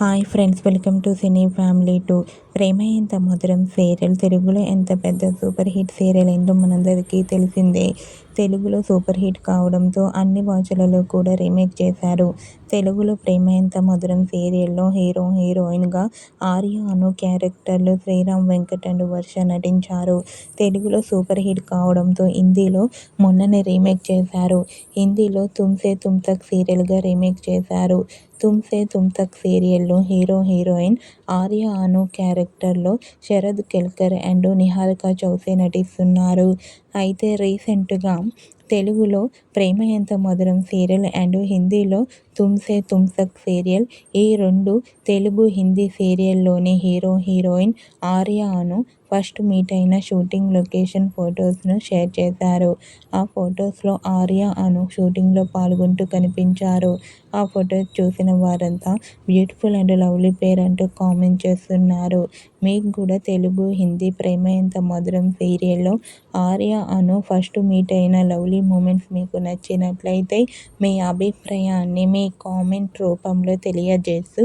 Hi friends, welcome to cine family two. Prema Entha Madhuram serial తెలుగులో ఎంత పెద్ద సూపర్ హిట్ సీరియల్ ఏంటో మనందరికీ తెలిసిందే. తెలుగులో సూపర్ హిట్ కావడంతో అన్ని భాషలలో కూడా రీమేక్ చేశారు. తెలుగులో ప్రేమ ఎంత మధురం సీరియల్లో హీరో హీరోయిన్గా ఆర్య అను క్యారెక్టర్లో శ్రీరామ్ వెంకట్ అండ్ వర్ష నటించారు. తెలుగులో సూపర్ హిట్ కావడంతో హిందీలో మొన్ననే రీమేక్ చేశారు. హిందీలో తుమ్సే తుమ్ తక్ సీరియల్గా రీమేక్ చేశారు. తుమ్సే తుమ్ తక్ సీరియల్లో హీరో హీరోయిన్ ఆర్య అను క్యారెక్టర్లో శరద్ కెల్కర్ అండ్ నిహారిక చౌసే నటిస్తున్నారు. అయితే రీసెంట్గా తెలుగులో ప్రేమ ఎంత మధురం సీరియల్ అండ్ హిందీలో తుమ్సే తుమ్ తక్ సీరియల్, ఈ రెండు తెలుగు హిందీ సీరియల్లోని హీరో హీరోయిన్ ఆర్య అను ఫస్ట్ మీట్ అయిన షూటింగ్ లొకేషన్ ఫొటోస్ను షేర్ చేశారు. ఆ ఫొటోస్లో ఆర్య అను షూటింగ్లో పాల్గొంటూ కనిపించారు. ఆ ఫొటోస్ చూసిన వారంతా బ్యూటిఫుల్ అండ్ లవ్లీ పేర్ అంటూ కామెంట్ చేస్తున్నారు. మీకు కూడా తెలుగు హిందీ ప్రేమ ఎంత మధురం సీరియల్లో ఆర్య అను ఫస్ట్ మీట్ అయిన లవ్లీ మూమెంట్స్ మీకు నచ్చినట్లయితే మీ అభిప్రాయాన్ని మీ కామెంట్ రూపంలో తెలియజేస్తూ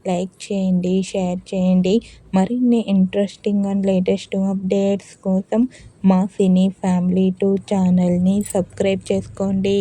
లైక్ చేయండి, షేర్ చేయండి. మరిన్ని ఇంట్రెస్టింగ్ అండ్ లేటెస్ట్ అప్డేట్స్ కోసం మా సినీ ఫ్యామిలీ టూ ఛానల్ని సబ్స్క్రైబ్ చేసుకోండి.